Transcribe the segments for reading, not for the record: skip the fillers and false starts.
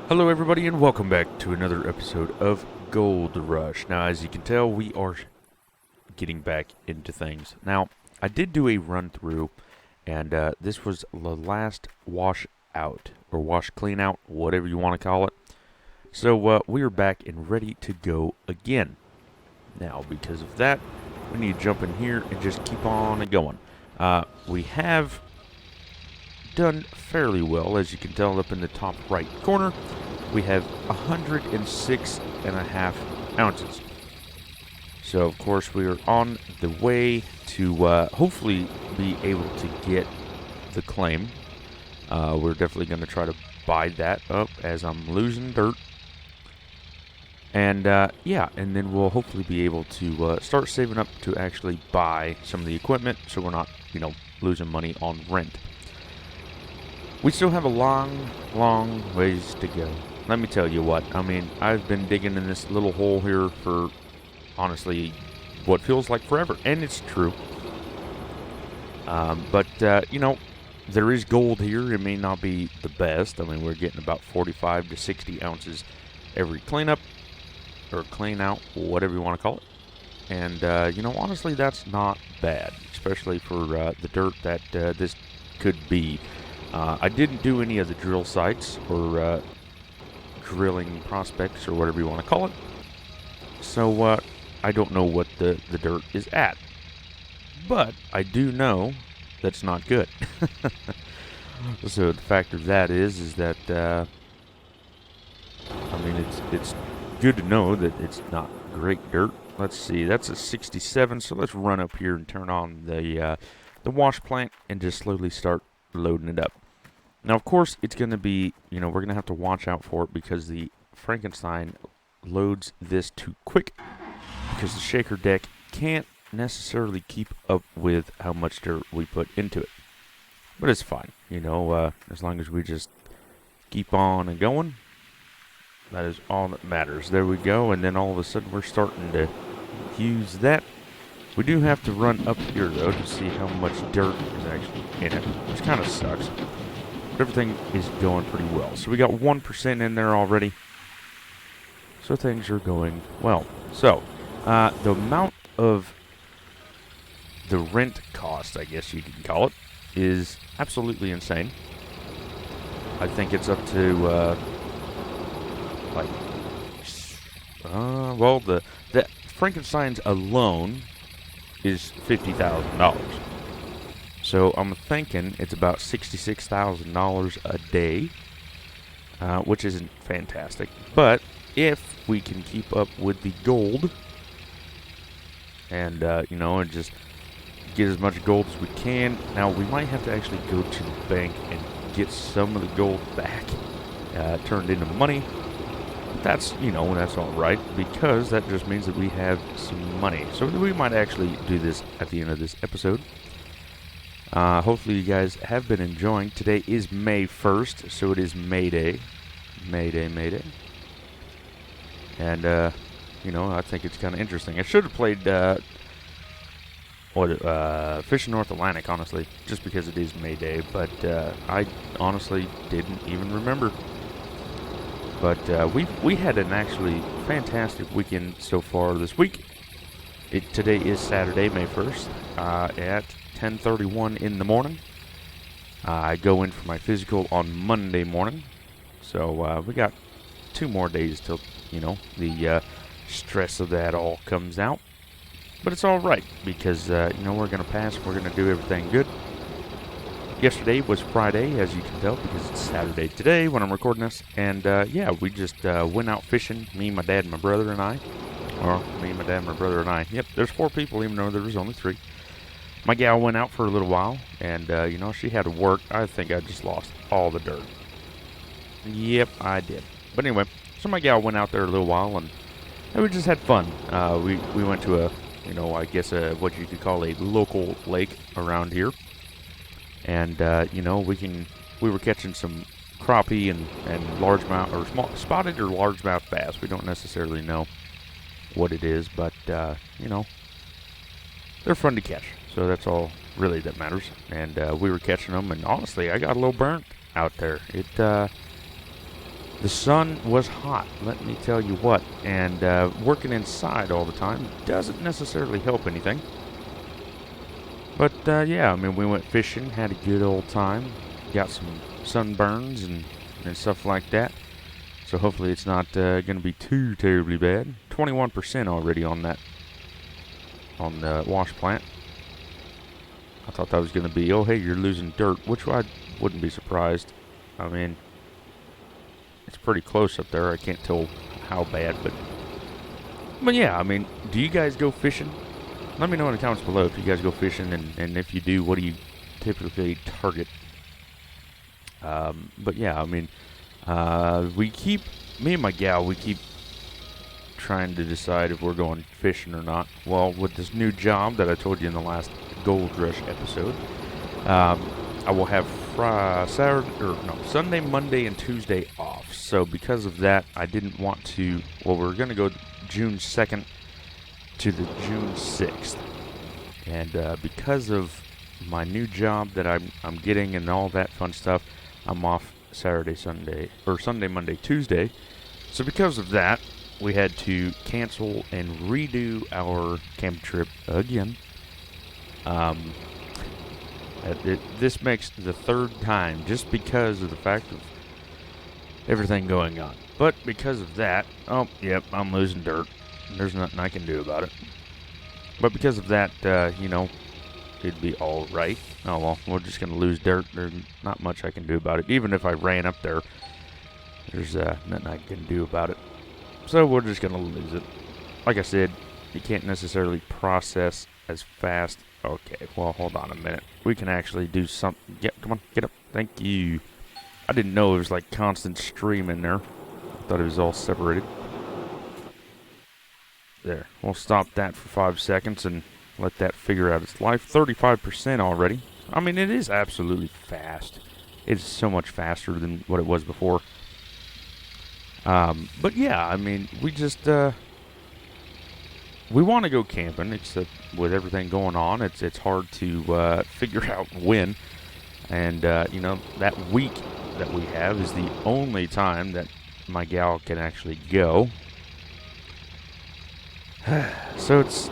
Hello everybody and welcome back to another episode of Gold Rush. Now as you can tell we are getting back into things. Now I did do a run through and this was the last wash out or wash clean out, whatever you want to call it. So we are back and ready to go again. Now because of that we need to jump in here and just keep on going. We have done fairly well, as you can tell up in the top right corner. We have 106.5 ounces. So of course we are on the way to hopefully be able to get the claim. We're definitely going to try to buy that up as I'm losing dirt. And yeah, and then we'll hopefully be able to start saving up to actually buy some of the equipment so we're not, losing money on rent. We still have a long ways to go. Let me tell you what, I've been digging in this little hole here for, honestly, what feels like forever. And it's true. But there is gold here. It may not be the best. We're getting about 45 to 60 ounces every cleanup, or clean out, whatever you want to call it. And, honestly, that's not bad, especially for the dirt that this could be. I didn't do any of the drill sites or drilling prospects or whatever you want to call it. So I don't know what the dirt is at. But I do know that's not good. So the fact of that is that, it's good to know that it's not great dirt. Let's see, that's a 67, so let's run up here and turn on the wash plant and just slowly start loading it up. Now, of course, it's going to be, we're going to have to watch out for it because the Frankenstein loads this too quick because the shaker deck can't necessarily keep up with how much dirt we put into it. But it's fine, as long as we just keep on and going, that is all that matters. There we go, and then all of a sudden we're starting to use that. We do have to run up here, though, to see how much dirt is actually in it, which kind of sucks. But everything is going pretty well. So we got 1% in there already. So things are going well. So, the amount of the rent cost, I guess you can call it, is absolutely insane. I think it's up to, the Frankenstein's alone is $50,000. So I'm thinking it's about $66,000 a day, which isn't fantastic. But if we can keep up with the gold and, and just get as much gold as we can. Now, we might have to actually go to the bank and get some of the gold back, turned into money. That's, that's all right, because that just means that we have some money. So we might actually do this at the end of this episode. Hopefully you guys have been enjoying. Today is May 1st, so it is May Day. May Day. And, I think it's kind of interesting. I should have played, Fishing North Atlantic, honestly, just because it is May Day, but I honestly didn't even remember. But we had an actually fantastic weekend so far this week. Today is Saturday, May 1st, at 10:31 in the morning. I go in for my physical on Monday morning. So we got 2 more days till, the stress of that all comes out. But it's all right because, we're going to pass. We're going to do everything good. Yesterday was Friday, as you can tell, because it's Saturday today when I'm recording this. And, yeah, we just went out fishing, me, my dad, my brother, and I. Or me, my dad, my brother, and I. Yep, there's 4 people, even though there was only 3. My gal went out for a little while, and, she had to work. I think I just lost all the dirt. Yep, I did. But anyway, so my gal went out there a little while, and we just had fun. We went to a, I guess what you could call a local lake around here. And, we were catching some crappie and largemouth, or small, spotted or largemouth bass. We don't necessarily know what it is, but, they're fun to catch. So that's all really that matters. And we were catching them, and honestly, I got a little burnt out there. The sun was hot, let me tell you what, and working inside all the time doesn't necessarily help anything. But yeah, I mean, we went fishing, had a good old time, got some sunburns and stuff like that. So hopefully it's not going to be too terribly bad. 21% already on that, on the wash plant. I thought that was going to be, oh hey, you're losing dirt, which I wouldn't be surprised. I mean, it's pretty close up there. I can't tell how bad, but yeah, I mean, do you guys go fishing? Let me know in the comments below if you guys go fishing, and if you do, what do you typically target? But yeah, I mean, me and my gal, we keep trying to decide if we're going fishing or not. Well, with this new job that I told you in the last Gold Rush episode, I will have Sunday, Monday, and Tuesday off. So because of that, I didn't want to. Well, we're going to go June 2nd to the June 6th, and because of my new job that I'm getting and all that fun stuff, I'm off Saturday, Sunday, Monday, Tuesday. So because of that, we had to cancel and redo our camp trip again. This makes the third time just because of the fact of everything going on. But because of that, oh, yep, I'm losing dirt. There's nothing I can do about it. But because of that, it'd be all right. Oh, well, we're just going to lose dirt. There's not much I can do about it. Even if I ran up there, there's nothing I can do about it. So we're just going to lose it. Like I said, you can't necessarily process as fast. Okay, well, hold on a minute. We can actually do something. Yeah, come on, get up. Thank you. I didn't know it was like constant stream in there. I thought it was all separated. There. We'll stop that for 5 seconds and let that figure out its life. 35% already. I mean, it is absolutely fast. It's so much faster than what it was before. But yeah, I mean, we just, we want to go camping, except with everything going on, it's hard to figure out when. And, that week that we have is the only time that my gal can actually go. So it's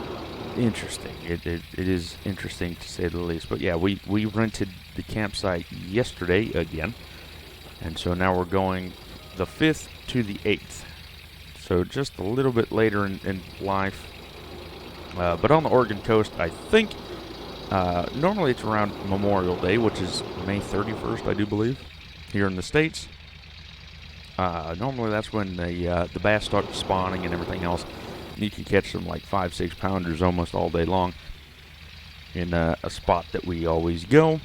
interesting. It is interesting to say the least. But yeah, we rented the campsite yesterday again. And so now we're going the 5th to the 8th. So just a little bit later in life. But on the Oregon coast, I think normally it's around Memorial Day, which is May 31st, I do believe, here in the States. Normally that's when the bass start spawning and everything else. You can catch them like 5-6 pounders almost all day long in a spot that we always go.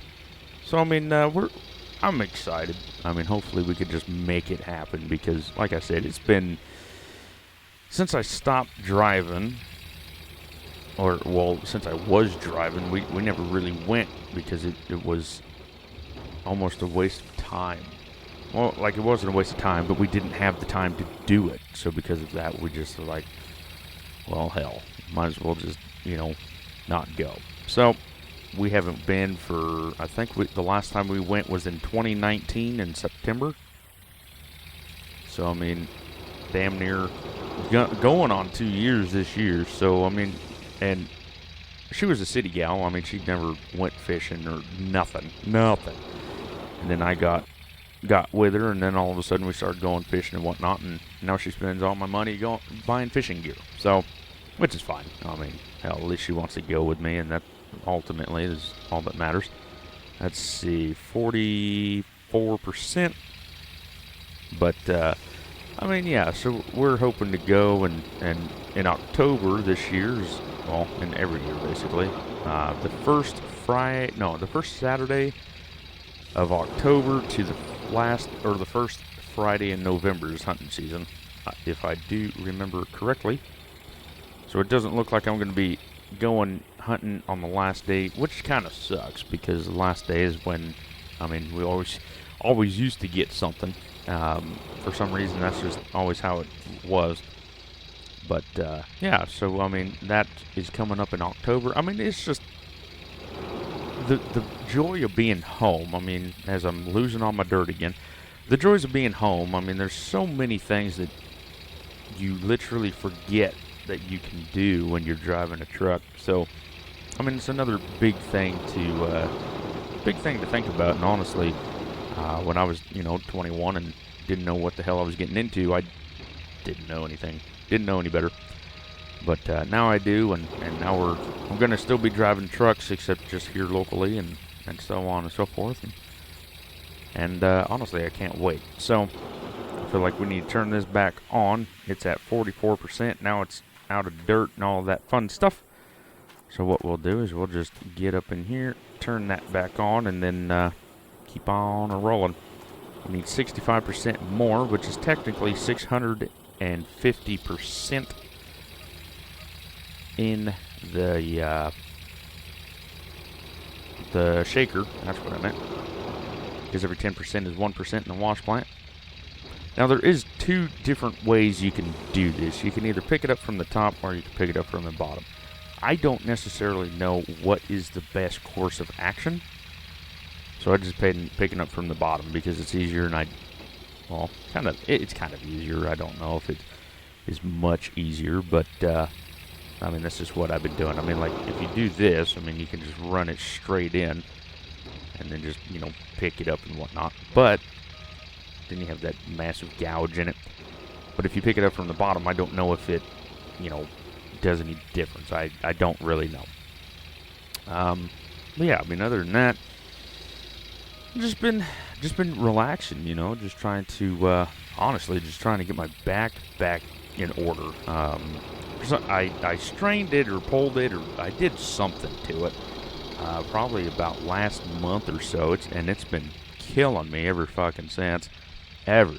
So I mean, I'm excited. I mean, hopefully we could just make it happen because, like I said, it's been since I stopped driving, since I was driving, we never really went because it was almost a waste of time. Well, like it wasn't a waste of time, but we didn't have the time to do it. So because of that, we just were like, well, hell, might as well just, not go. So we haven't been for, I think the last time we went was in 2019 in September. So, I mean, damn near going on 2 years this year. So, I mean, and she was a city gal. I mean, she never went fishing or nothing. And then I got with her, and then all of a sudden we started going fishing and whatnot, and now she spends all my money buying fishing gear. So, which is fine. I mean, hell, at least she wants to go with me, and that ultimately is all that matters. Let's see, 44%. But, I mean, yeah, so we're hoping to go, and in October this year, in every year basically, the first Saturday of October to the first Friday in November is hunting season, if I do remember correctly. So it doesn't look like I'm going to be going hunting on the last day, which kind of sucks because the last day is when, I mean, we always used to get something. For some reason, that's just always how it was. But yeah, so I mean, that is coming up in October. I mean, it's just the joy of being home. I mean, as I'm losing all my dirt again, the joys of being home. I mean, there's so many things that you literally forget that you can do when you're driving a truck. So, I mean, it's another big thing to think about. And honestly, when I was, 21 and didn't know what the hell I was getting into, I didn't know anything, didn't know any better. But now I do, and now I'm going to still be driving trucks, except just here locally, and so on and so forth. And honestly, I can't wait. So I feel like we need to turn this back on. It's at 44%. Now it's out of dirt and all that fun stuff. So what we'll do is we'll just get up in here, turn that back on, and then keep on rolling. We need 65% more, which is technically 650% in the shaker. That's what I meant. Because every 10% is 1% in the wash plant. Now there is two different ways you can do this. You can either pick it up from the top or you can pick it up from the bottom. I don't necessarily know what is the best course of action. So I just picking up from the bottom because it's easier, and it's kind of easier. I don't know if it is much easier, but I mean, that's just what I've been doing. I mean, like, if you do this, I mean, you can just run it straight in and then just, pick it up and whatnot. But then you have that massive gouge in it. But if you pick it up from the bottom, I don't know if it, does any difference. I don't really know. But yeah, I mean, other than that, just been relaxing, just trying to, honestly, just trying to get my back in order. I strained it or pulled it, or I did something to it, probably about last month or so. It's been killing me ever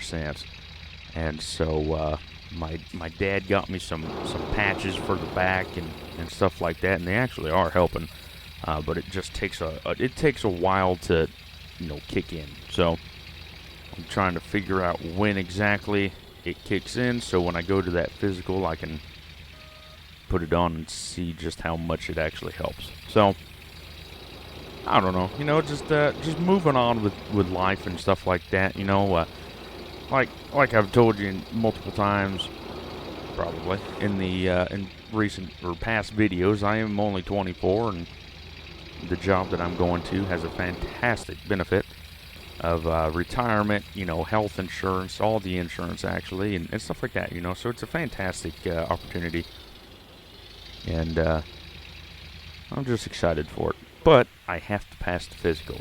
since. And so my dad got me some patches for the back and stuff like that, and they actually are helping. But it just takes a while to kick in. So I'm trying to figure out when exactly it kicks in, so when I go to that physical, I can put it on and see just how much it actually helps. So I don't know, just moving on with life and stuff like that. Like I've told you multiple times, probably in recent or past videos, I am only 24, and the job that I'm going to has a fantastic benefit of retirement, health insurance, all the insurance actually, and stuff like that, So it's a fantastic opportunity, and I'm just excited for it. But I have to pass the physical.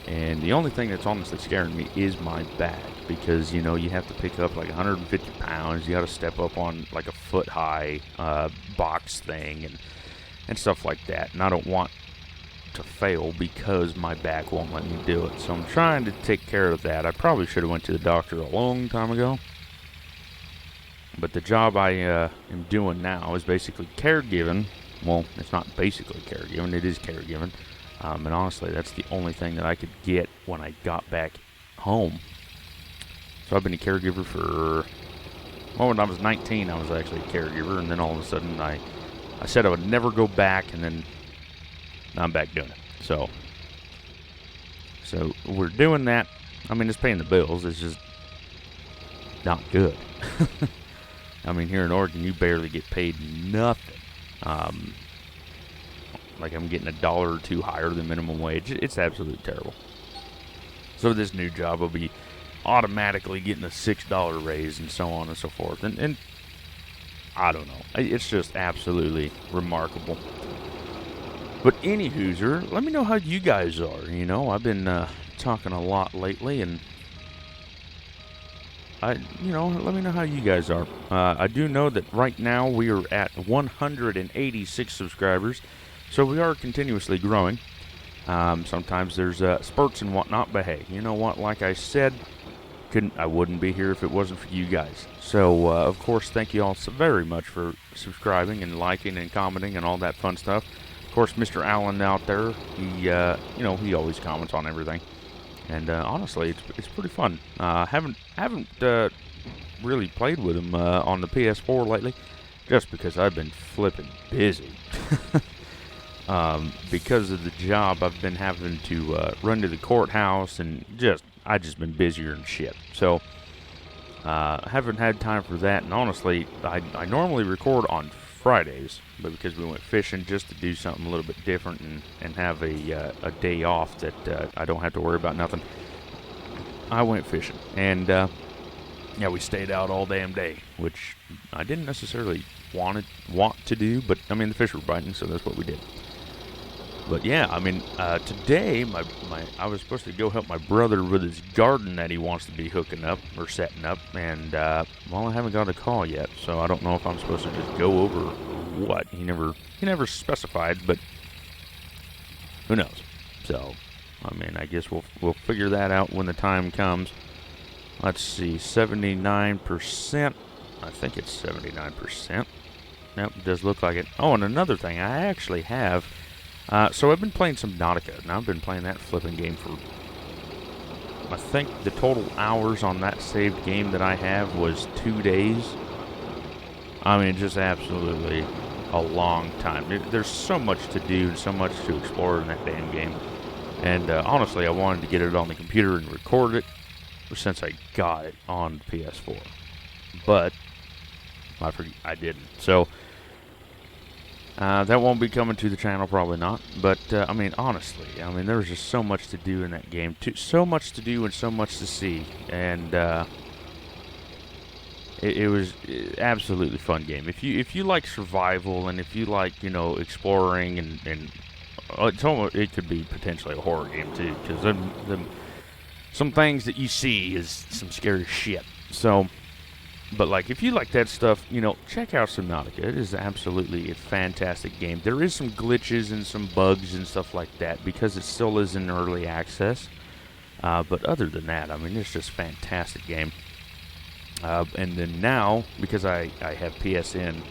And the only thing that's honestly scaring me is my back, because, you have to pick up like 150 pounds. You got to step up on like a foot-high box thing and stuff like that. And I don't want to fail because my back won't let me do it. So I'm trying to take care of that. I probably should have went to the doctor a long time ago. But the job I am doing now is basically caregiving. Well, it's not basically caregiving. It is caregiving. And honestly, that's the only thing that I could get when I got back home. So I've been a caregiver when I was 19, I was actually a caregiver. And then all of a sudden, I said I would never go back, and then I'm back doing it. So we're doing that. I mean, it's paying the bills. It's just not good. I mean, here in Oregon, you barely get paid nothing. Like I'm getting $1 or $2 higher than minimum wage. It's absolutely terrible. So this new job will be automatically getting a $6 raise and so on and so forth. And I don't know. It's just absolutely remarkable. But anywho'ser, let me know how you guys are. I've been talking a lot lately, and let me know how you guys are. I do know that right now we are at 186 subscribers. So we are continuously growing. Sometimes there's spurts and whatnot, but hey, you know what? Like I said, I wouldn't be here if it wasn't for you guys. So, of course, thank you all so very much for subscribing and liking and commenting and all that fun stuff. Of course, Mr. Allen out there, he always comments on everything. And honestly, it's pretty fun. Haven't really played with him on the PS4 lately, just because I've been flipping busy. Because of the job, I've been having to run to the courthouse and just, I just been busier and shit. So haven't had time for that. And honestly, I normally record on Fridays, but because we went fishing, just to do something a little bit different and have a day off that I don't have to worry about nothing, I went fishing. And yeah, we stayed out all damn day, which I didn't necessarily want to do, but I mean the fish were biting, so that's what we did. But yeah, I mean today I was supposed to go help my brother with his garden that he wants to be hooking up or setting up, and well, I haven't got a call yet, so I don't know if I'm supposed to just go over or what. He never specified, but who knows? So I mean, I guess we'll figure that out when the time comes. Let's see, 79%. I think it's 79%. Yep, it does look like it. Oh, and another thing, I actually have. So I've been playing some Nautica, and I've been playing that flipping game for, I think the total hours on that saved game that I have was 2 days. I mean, just absolutely a long time. There's so much to do and so much to explore in that damn game. And honestly, I wanted to get it on the computer and record it since I got it on the PS4. But I didn't. So that won't be coming to the channel, probably not. But I mean, honestly, I mean, there was just so much to do in that game. So much to do and so much to see. And it was absolutely fun game. If you like survival and if you like, you know, exploring and it could be potentially a horror game too, because some things that you see is some scary shit. So, but like if you like that stuff, you know, check out Subnautica. It is absolutely a fantastic game. There is some glitches and some bugs and stuff like that because it still is in early access. But other than that, I mean, it's just a fantastic game. And then now, because I have PSN,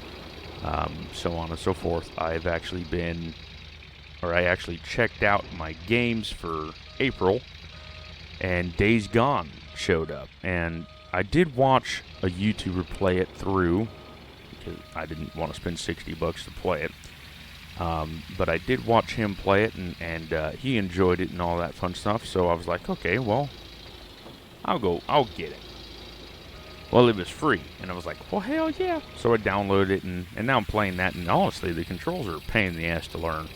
so on and so forth, I actually checked out my games for April, and Days Gone showed up. And I did watch a YouTuber play it through, because I didn't want to spend $60 to play it. But I did watch him play it, and he enjoyed it and all that fun stuff, so I was like, okay, well, I'll get it. Well, it was free, and I was like, well, hell yeah. So I downloaded it, and now I'm playing that, and honestly, the controls are a pain in the ass to learn.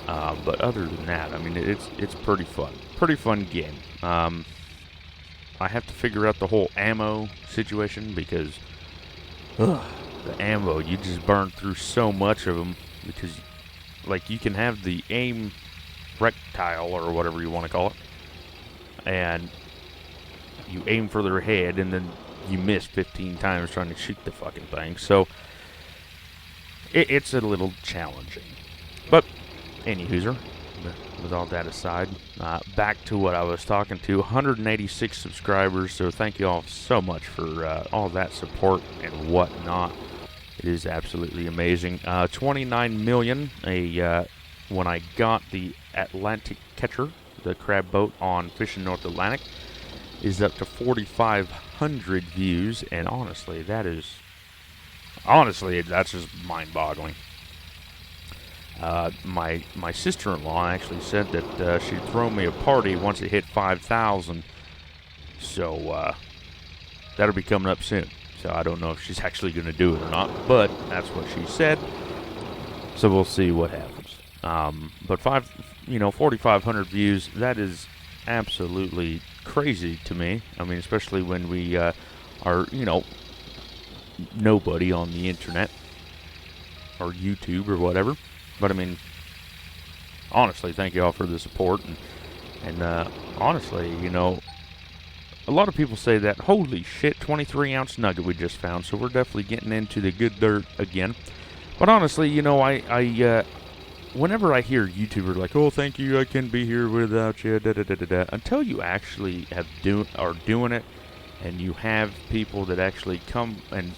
But other than that, I mean, it's pretty fun. Pretty fun game. I have to figure out the whole ammo situation because the ammo, you just burn through so much of them because, like, you can have the aim rectile or whatever you want to call it, and you aim for their head and then you miss 15 times trying to shoot the fucking thing. So it's a little challenging. But anywhozer, with all that aside, back to what I was talking to. 186 subscribers, so thank you all so much for all that support and whatnot. It is absolutely amazing. 29 million. When I got the Atlantic Catcher, the crab boat on Fishing North Atlantic, is up to 4,500 views, and honestly, that's just mind-boggling. My sister-in-law actually said that she'd throw me a party once it hit 5,000, so that'll be coming up soon. So I don't know if she's actually going to do it or not, but that's what she said. So we'll see what happens. But 4,500 views, that is absolutely crazy to me. I mean, especially when we are, nobody on the internet or YouTube or whatever. But I mean, honestly, thank you all for the support. And honestly, a lot of people say that, holy shit, 23-ounce nugget we just found. So we're definitely getting into the good dirt again. But honestly, I whenever I hear YouTubers like, oh, thank you, I can't be here without you, until you actually are doing it, and you have people that actually come and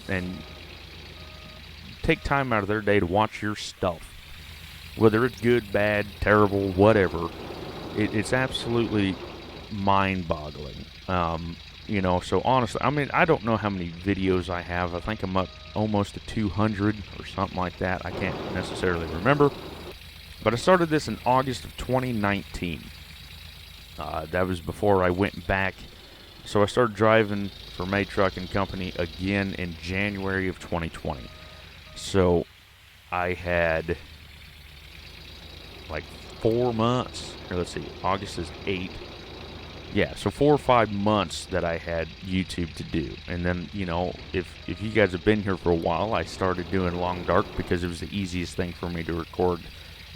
take time out of their day to watch your stuff, whether it's good, bad, terrible, whatever, it's absolutely mind-boggling. So honestly, I mean, I don't know how many videos I have. I think I'm up almost to 200 or something like that. I can't necessarily remember. But I started this in August of 2019. That was before I went back. So I started driving for May Trucking Company again in January of 2020. So I had like 4 months. Or let's see, August is 8. Yeah, so 4 or 5 months that I had YouTube to do. And then, you know, if you guys have been here for a while, I started doing Long Dark because it was the easiest thing for me to record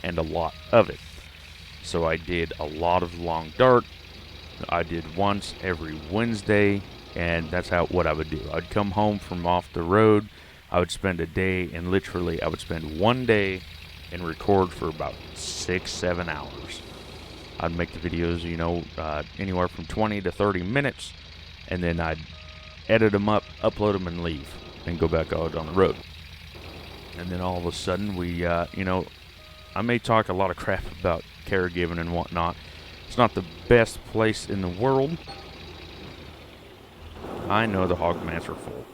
and a lot of it. So I did a lot of Long Dark. I did once every Wednesday, and that's what I would do. I'd come home from off the road. I would spend a day, and literally I would spend one day and record for about 6-7 hours. I'd make the videos, you know, anywhere from 20 to 30 minutes, and then I'd edit them up, upload them, and leave, and go back out on the road. And then all of a sudden, you know, I may talk a lot of crap about caregiving and whatnot. It's not the best place in the world. I know the hog plants are full.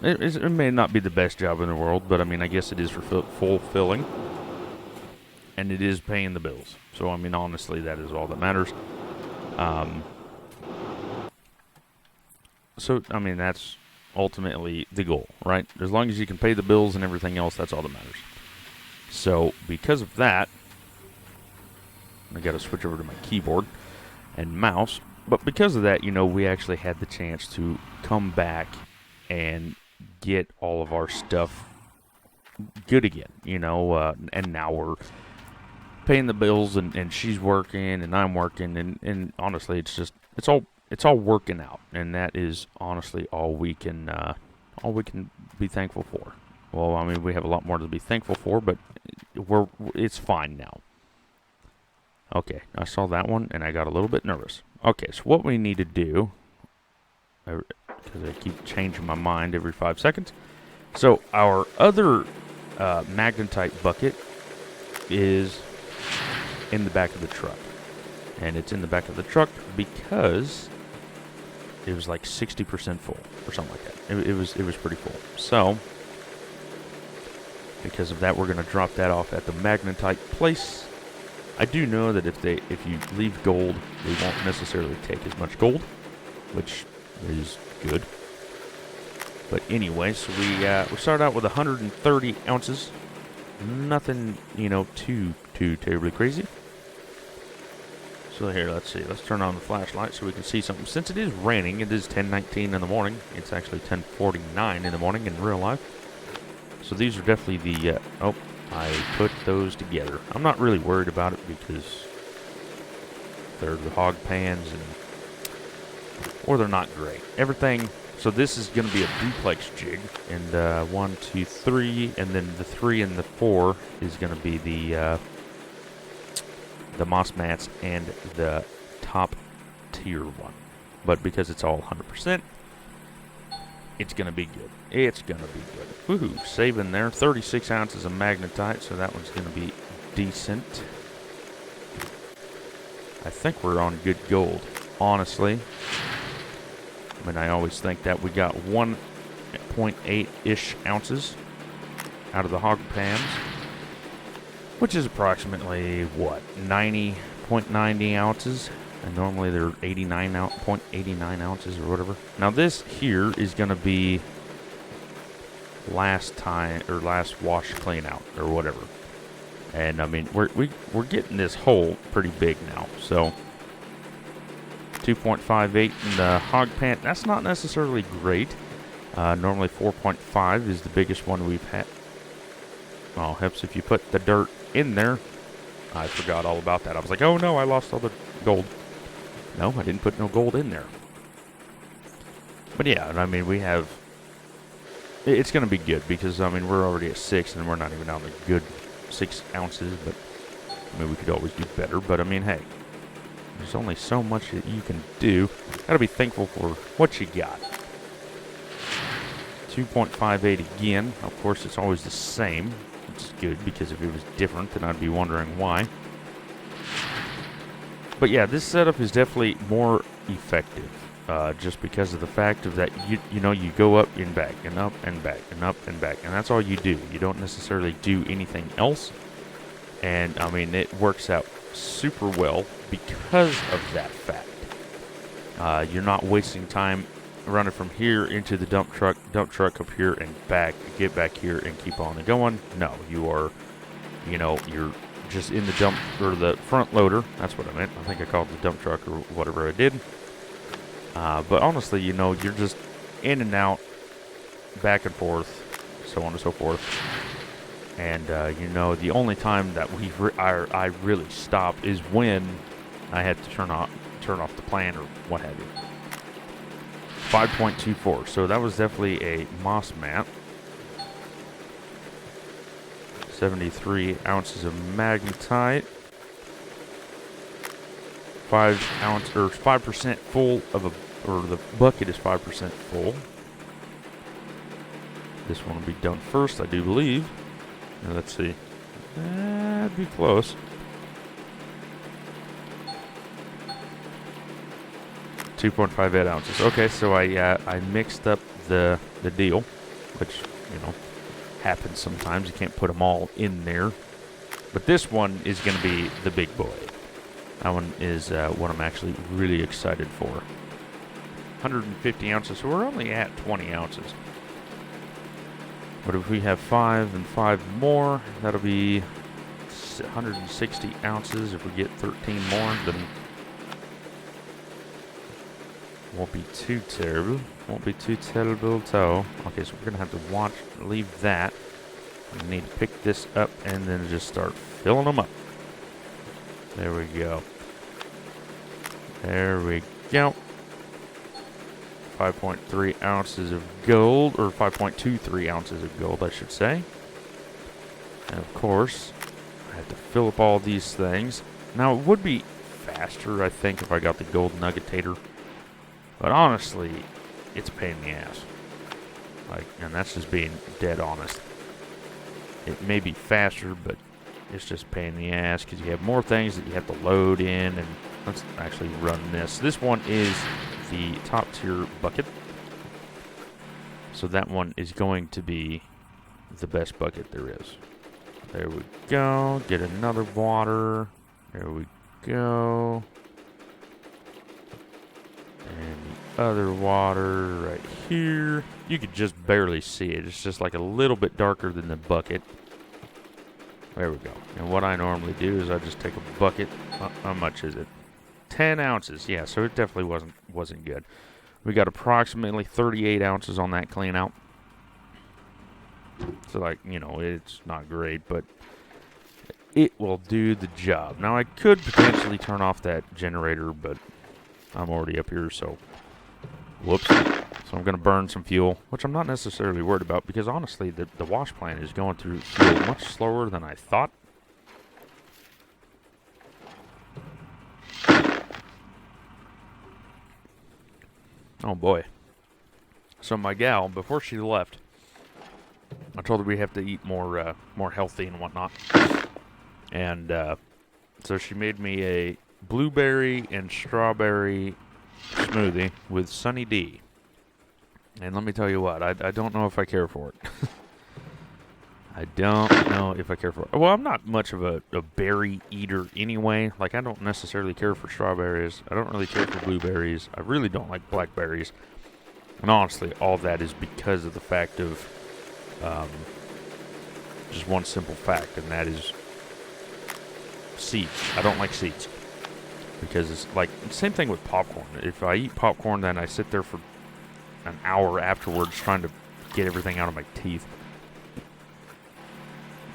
It may not be the best job in the world, but I mean, I guess it is fulfilling. And it is paying the bills. So, I mean, honestly, that is all that matters. So, I mean, that's ultimately the goal, right? As long as you can pay the bills and everything else, that's all that matters. So, because of that, I got to switch over to my keyboard and mouse. But because of that, you know, we actually had the chance to come back and get all of our stuff good again, you know, and now we're paying the bills, and she's working and I'm working, and honestly, it's all working out, and that is honestly all we can be thankful for. Well, I mean, we have a lot more to be thankful for, but it's fine now. Okay, I saw that one and I got a little bit nervous. Okay, so what we need to do, because I keep changing my mind every 5 seconds. So our other magnetite bucket is in the back of the truck, and it's in the back of the truck because it was like 60% full or something like that. It was pretty full. So because of that, we're going to drop that off at the magnetite place. I do know that if you leave gold, they won't necessarily take as much gold, which is good. But anyway, so we start out with 130 ounces. Nothing, you know, too terribly crazy. So here, let's see. Let's turn on the flashlight so we can see something. Since it is raining, it is 10:19 in the morning. It's actually 10:49 in the morning in real life. So these are definitely the... I put those together. I'm not really worried about it because they're the hog pans, or they're not great. Everything... So this is going to be a duplex jig, and 1, 2, 3, and then the 3 and the 4 is going to be the moss mats and the top tier one. But because it's all 100%, it's going to be good. It's going to be good. Woohoo! Saving there. 36 ounces of magnetite, so that one's going to be decent. I think we're on good gold, honestly. I mean, I always think that we got 1.8-ish ounces out of the hog pans, which is approximately, what, 90.90 ounces? And normally they're 0.89 ounces or whatever. Now this here is going to be last wash clean out or whatever. And I mean, we're getting this hole pretty big now, so 2.58 in the hog pan. That's not necessarily great. Normally 4.5 is the biggest one we've had. Well, helps if you put the dirt in there. I forgot all about that. I was like, oh no, I lost all the gold. No, I didn't put no gold in there. But yeah, I mean, we have... It's going to be good because, I mean, we're already at 6 and we're not even down to good 6 ounces. But, I mean, we could always do better. But, I mean, hey, there's only so much that you can do. Gotta be thankful for what you got. 2.58 again. Of course, it's always the same, which is good because if it was different, then I'd be wondering why. But yeah, this setup is definitely more effective, just because of the fact of that you know, you go up and back and up and back and up and back, and that's all you do. You don't necessarily do anything else. And I mean, it works out super well because of that fact. You're not wasting time running from here into the dump truck up here and back, get back here and keep on going. No, you are, you're just in the dump, or the front loader. That's what I meant. I think I called it the dump truck or whatever I did. But honestly, you're just in and out, back and forth, so on and so forth. And, the only time that I really stop is when I had to turn off the plan or what have you. 5.24, so that was definitely a moss mat. 73 ounces of magnetite. 5% full or the bucket is 5% full. This one will be done first, I do believe. Now, let's see. That'd be close. 2.58 ounces. Okay, so I mixed up the deal, which, happens sometimes. You can't put them all in there. But this one is going to be the big boy. That one is what I'm actually really excited for. 150 ounces, so we're only at 20 ounces. But if we have 5 and 5 more, that'll be 160 ounces. If we get 13 more, then won't be too terrible. Won't be too terrible at all. Okay, so we're going to have to leave that. We need to pick this up and then just start filling them up. There we go. There we go. 5.3 ounces of gold, or 5.23 ounces of gold, I should say. And of course, I have to fill up all these things. Now, it would be faster, I think, if I got the gold nuggetator. But honestly, it's a pain in the ass. And that's just being dead honest. It may be faster, but it's just a pain in the ass because you have more things that you have to load in. And let's actually run this. This one is the top tier bucket. So that one is going to be the best bucket there is. There we go. Get another water. There we go. And the other water right here. You could just barely see it. It's just like a little bit darker than the bucket. There we go. And what I normally do is I just take a bucket. How much is it? 10 ounces. Yeah, so it definitely wasn't good. We got approximately 38 ounces on that clean out. So, it's not great, but it will do the job. Now, I could potentially turn off that generator, but I'm already up here, so whoops. So I'm going to burn some fuel, which I'm not necessarily worried about because, honestly, the wash plant is going through fuel much slower than I thought. Oh, boy. So my gal, before she left, I told her we have to eat more healthy and whatnot. And so she made me a blueberry and strawberry smoothie with Sunny D. And let me tell you what, I don't know if I care for it. I don't know if I care for it. Well, I'm not much of a berry eater anyway. I don't necessarily care for strawberries. I don't really care for blueberries. I really don't like blackberries. And honestly, all of that is because of the fact of just one simple fact, and that is seeds. I don't like seeds. Because it's same thing with popcorn. If I eat popcorn, then I sit there for an hour afterwards trying to get everything out of my teeth.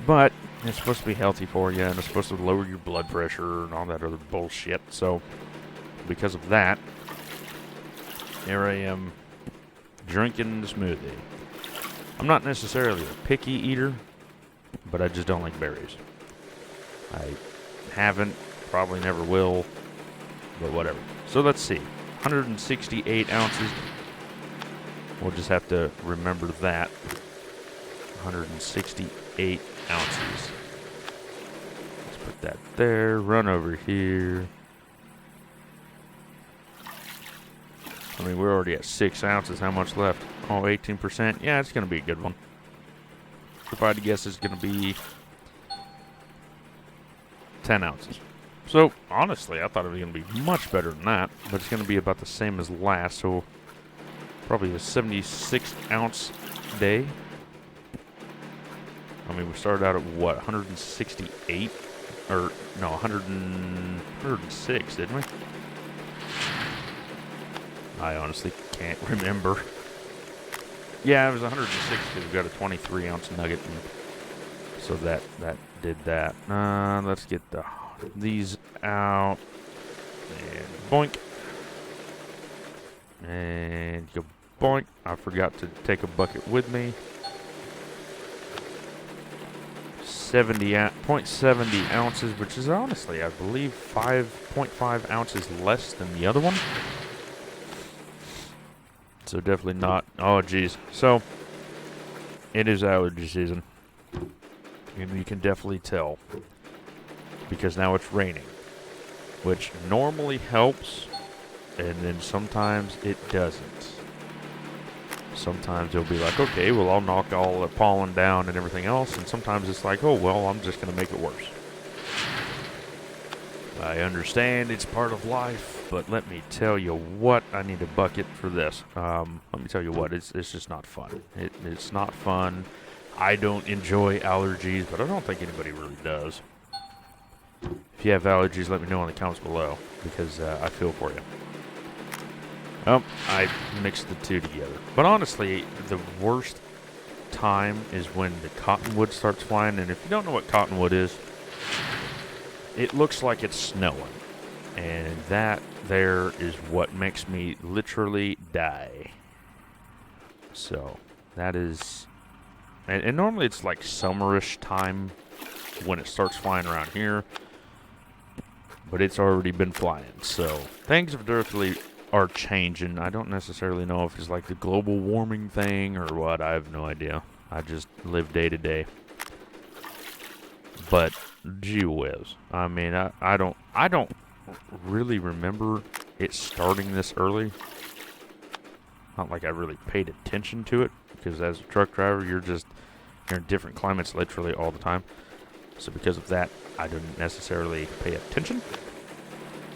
But it's supposed to be healthy for you, and it's supposed to lower your blood pressure and all that other bullshit. So, because of that, here I am drinking the smoothie. I'm not necessarily a picky eater, but I just don't like berries. I haven't, probably never will, but whatever. So let's see. 168 ounces. We'll just have to remember that. 168 ounces. Let's put that there. Run over here. I mean, we're already at 6 ounces. How much left? Oh, 18%. Yeah, it's going to be a good one. If I had to guess, it's going to be 10 ounces. So, honestly, I thought it was going to be much better than that, but it's going to be about the same as last, so probably a 76-ounce day. I mean, we started out at, what, 168? Or, no, 106, didn't we? I honestly can't remember. Yeah, it was 106 because we got a 23-ounce nugget, and so that did that. Let's get these out, and boink, and go boink. I forgot to take a bucket with me. 0.70 ounces, which is honestly, I believe, 5.5 ounces less than the other one. So definitely not. Oh, geez. So it is allergy season, and you can definitely tell because now it's raining, which normally helps, and then sometimes it doesn't. Sometimes it'll be like, okay, well, I'll knock all the pollen down and everything else, and sometimes it's like, oh, well, I'm just going to make it worse. I understand it's part of life, but let me tell you what, I need a bucket for this. Let me tell you what, it's just not fun. It's not fun. I don't enjoy allergies, but I don't think anybody really does. If you have allergies, let me know in the comments below, because I feel for you. Oh, I mixed the two together. But honestly, the worst time is when the cottonwood starts flying. And if you don't know what cottonwood is, it looks like it's snowing. And that there is what makes me literally die. So, that is... And normally it's like summerish time when it starts flying around here. But it's already been flying. So, things have definitely... are changing. I don't necessarily know if it's like the global warming thing or what. I have no idea. I just live day to day. But gee whiz. I mean, I don't really remember it starting this early. Not like I really paid attention to it, because as a truck driver, you're in different climates literally all the time. So because of that, I didn't necessarily pay attention.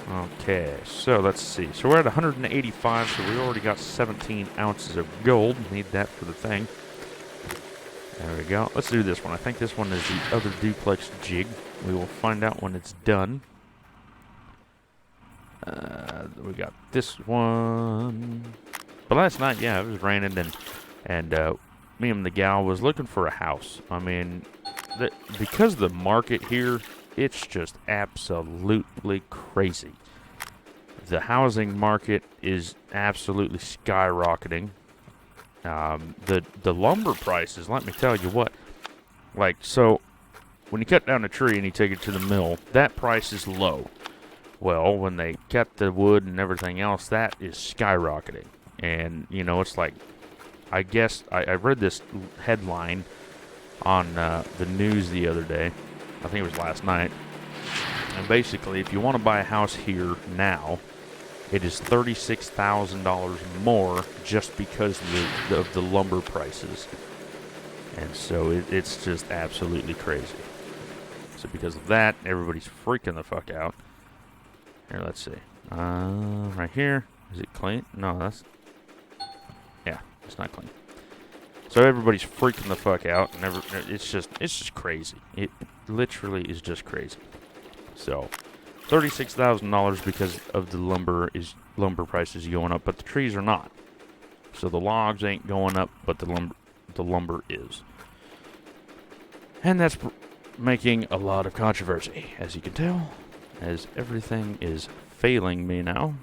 Okay, so let's see. So we're at 185, so we already got 17 ounces of gold. Need that for the thing. There we go. Let's do this one. I think this one is the other duplex jig. We will find out when it's done. We got this one. But last night, yeah, it was raining, and me and the gal was looking for a house. I mean, because of the market here, it's just absolutely crazy. The housing market is absolutely skyrocketing. The lumber prices, let me tell you what. Like, so, when you cut down a tree and you take it to the mill, that price is low. Well, when they cut the wood and everything else, that is skyrocketing. And, you know, it's like, I guess, I read this headline on the news the other day. I think it was last night. And basically, if you want to buy a house here now, it is $36,000 more just because of the lumber prices. And so it's just absolutely crazy. So because of that, everybody's freaking the fuck out. Here, let's see. Right here. Is it clean? No, yeah, it's not clean. So everybody's freaking the fuck out, and it's just crazy. It literally is just crazy. So, $36,000 because of the lumber prices going up, but the trees are not. So the logs ain't going up, but the lumber is, and that's making a lot of controversy, as you can tell, as everything is failing me now.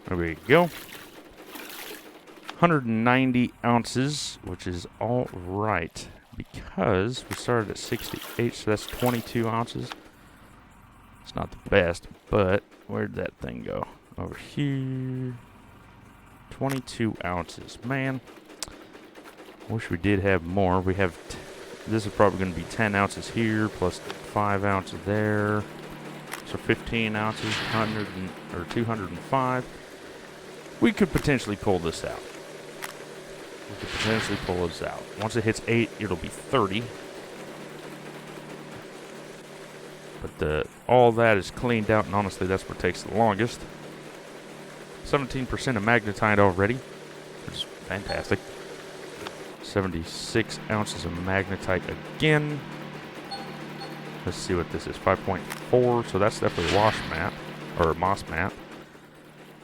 There we go. 190 ounces, which is all right, because we started at 68, so that's 22 ounces. It's not the best, but where'd that thing go? Over here. 22 ounces. Man, wish we did have more. We have, this is probably going to be 10 ounces here, plus 5 ounces there. So 15 ounces, 205. We could potentially pull this out. Once it hits 8, it'll be 30. But all that is cleaned out, and honestly, that's what takes the longest. 17% of magnetite already, which is fantastic. 76 ounces of magnetite again. Let's see what this is, 5.4, so that's definitely a wash mat, or a moss mat.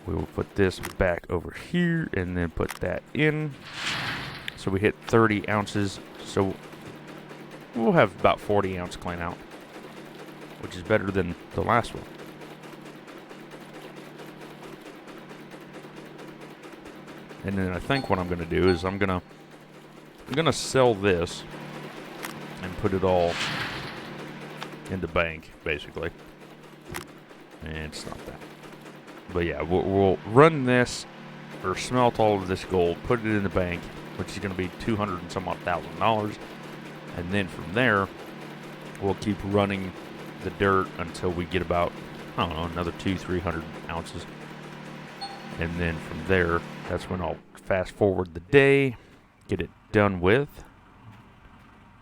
We will put this back over here, and then put that in. So we hit 30 ounces, so we'll have about 40 ounce clean out, which is better than the last one. And then I think what I'm going to do is I'm going to sell this and put it all in the bank, basically. And it's not that. But yeah, we'll run this, or smelt all of this gold, put it in the bank, which is going to be $200 and some odd thousand. And then from there, we'll keep running the dirt until we get about, I don't know, another 200-300 ounces. And then from there, that's when I'll fast forward the day, get it done with,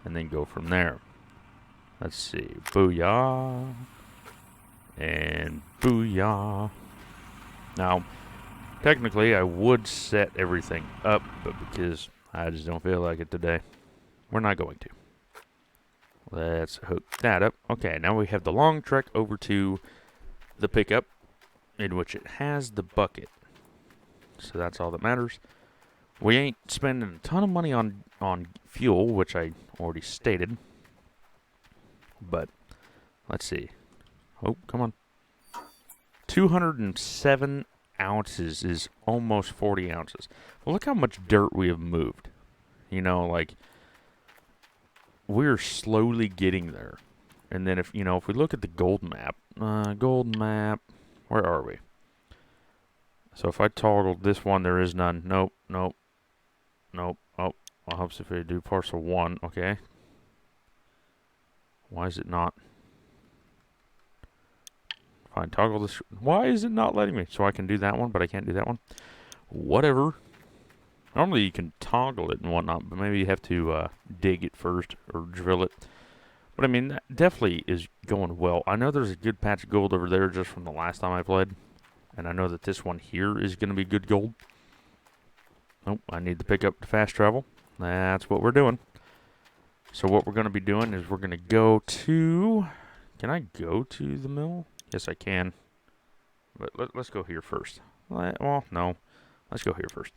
and then go from there. Let's see, booyah, and booyah. Now, technically, I would set everything up, but because I just don't feel like it today, we're not going to. Let's hook that up. Okay, now we have the long trek over to the pickup, in which it has the bucket. So that's all that matters. We ain't spending a ton of money on fuel, which I already stated. But, let's see. Oh, come on. 207 ounces is almost 40 ounces. Well, look how much dirt we have moved. You know, like, we're slowly getting there. And then if we look at the gold map, where are we? So if I toggle this one, there is none. Nope. Oh, well, helps if I do parcel 1. Okay. Why is it not? Fine, toggle this. Why is it not letting me? So I can do that one, but I can't do that one. Whatever. Normally you can toggle it and whatnot, but maybe you have to dig it first or drill it. But I mean, that definitely is going well. I know there's a good patch of gold over there just from the last time I played. And I know that this one here is going to be good gold. Nope, I need to pick up the fast travel. That's what we're doing. So what we're going to be doing is we're going to go to... Can I go to the mill? Yes, I can. But let's go here first. Well, no. Let's go here first.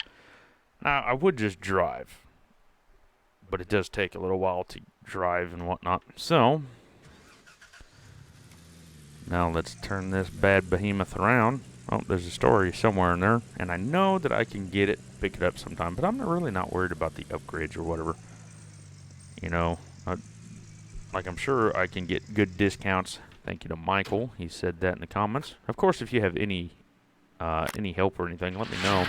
Now, I would just drive. But it does take a little while to drive and whatnot. So, now let's turn this bad behemoth around. Oh, there's a story somewhere in there. And I know that I can get it, pick it up sometime. But I'm really not worried about the upgrades or whatever. You know, like I'm sure I can get good discounts. Thank you to Michael. He said that in the comments. Of course, if you have any help or anything, let me know.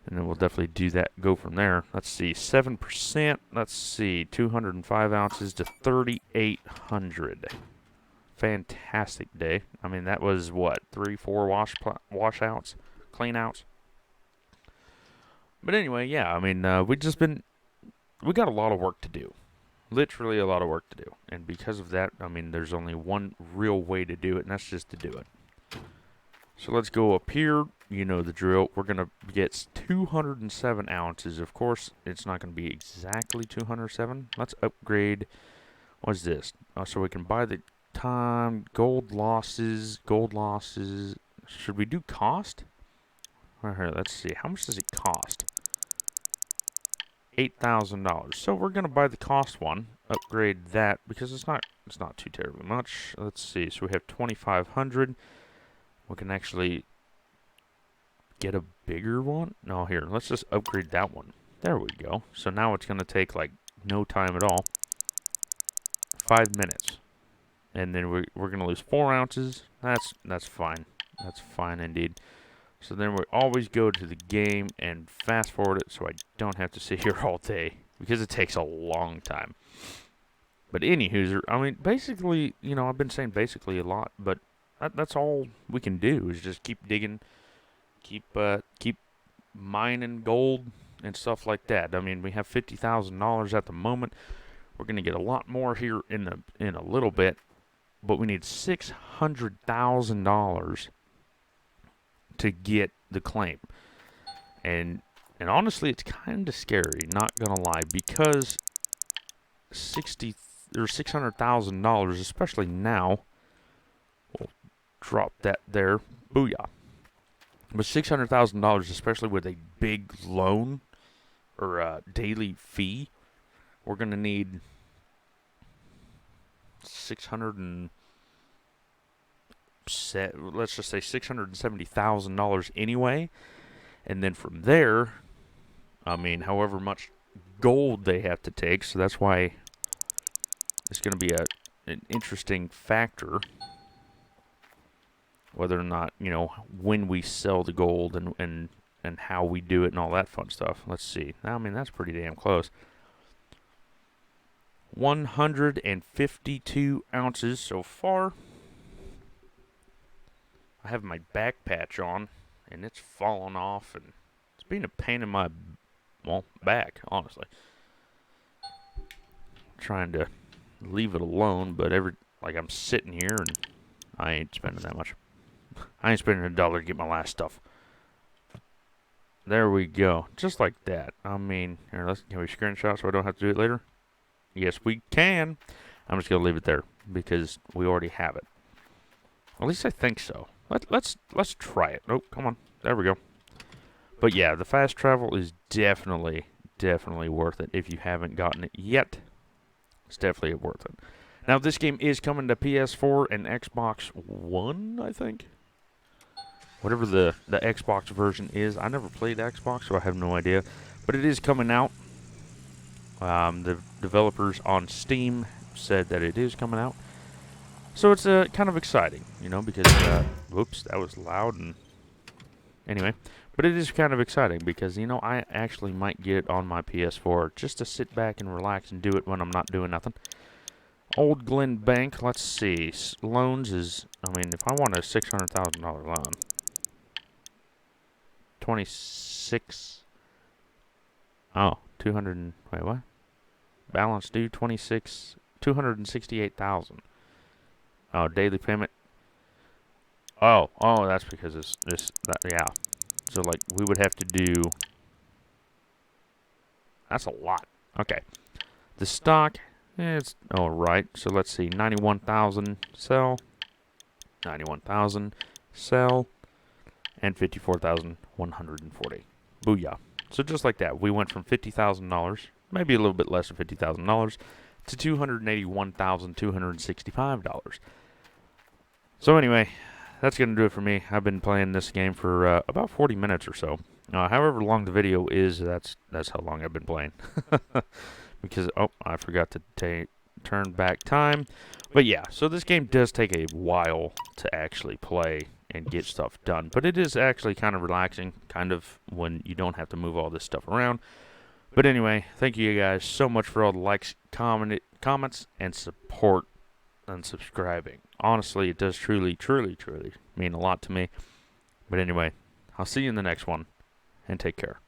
And then we'll definitely do that, go from there. Let's see, 7%. Let's see, 205 ounces to 3,800. Fantastic day. I mean, that was what, 3-4 washouts, clean outs. But anyway, yeah, I mean, we got a lot of work to do. Literally a lot of work to do. And because of that, I mean, there's only one real way to do it, and that's just to do it. So let's go up here. You know the drill. We're going to get 207 ounces. Of course, it's not going to be exactly 207. Let's upgrade. What's this? So we can buy the time. Gold losses. Should we do cost? Right here, let's see. How much does it cost? $8,000. So we're going to buy the cost one. Upgrade that because it's not too terribly much. Let's see. So we have 2,500. We can actually get a bigger one. No, here, let's just upgrade that one. There we go. So now it's going to take like no time at all. 5 minutes. And then we're going to lose 4 ounces. That's fine. That's fine indeed. So then we always go to the game and fast forward it so I don't have to sit here all day because it takes a long time. But anywho, I mean, basically, I've been saying basically a lot, but that's all we can do is just keep digging, keep mining gold and stuff like that. I mean, we have $50,000 at the moment. We're going to get a lot more here in a little bit. but we need $600,000 to get the claim. And honestly, it's kind of scary, not gonna lie, because $600,000, especially now, we'll drop that there, booyah. But $600,000, especially with a big loan or a daily fee, we're gonna need let's just say $670,000 anyway, and then from there, I mean, however much gold they have to take. So that's why it's going to be an interesting factor, whether or not, when we sell the gold and how we do it and all that fun stuff. Let's see. I mean, that's pretty damn close. 152 ounces so far. I have my back patch on, and it's falling off, and it's been a pain in my, back, honestly. Trying to leave it alone, but I'm sitting here, and I ain't spending that much. I ain't spending $1 to get my last stuff. There we go. Just like that. I mean, here, can we screenshot so I don't have to do it later? Yes, we can. I'm just going to leave it there because we already have it. At least I think so. Let's try it. Oh, come on. There we go. But yeah, the fast travel is definitely worth it if you haven't gotten it yet. It's definitely worth it. Now, this game is coming to PS4 and Xbox One, I think. Whatever the Xbox version is. I never played Xbox, so I have no idea. But it is coming out. The developers on Steam said that it is coming out. So it's kind of exciting, because, whoops, that was loud. And anyway, but it is kind of exciting because, I actually might get it on my PS4 just to sit back and relax and do it when I'm not doing nothing. Old Glen Bank, let's see. Loans is, if I want a $600,000 loan, 200, wait, what? Balance due, 268,000. Oh, daily payment. Oh, that's because yeah. So, we would have to do, that's a lot. Okay. The stock, it's, right. So, let's see, 91,000, sell, 91,000, sell, and 54,140. Booyah. So, just like that, we went from $50,000, maybe a little bit less than $50,000, to $281,265. So anyway, that's going to do it for me. I've been playing this game for about 40 minutes or so. However long the video is, that's how long I've been playing. Because, I forgot to turn back time. But yeah, so this game does take a while to actually play and get stuff done. But it is actually kind of relaxing, kind of when you don't have to move all this stuff around. But anyway, thank you guys so much for all the likes, comments, and support and subscribing. Honestly, it does truly mean a lot to me. But anyway, I'll see you in the next one, and take care.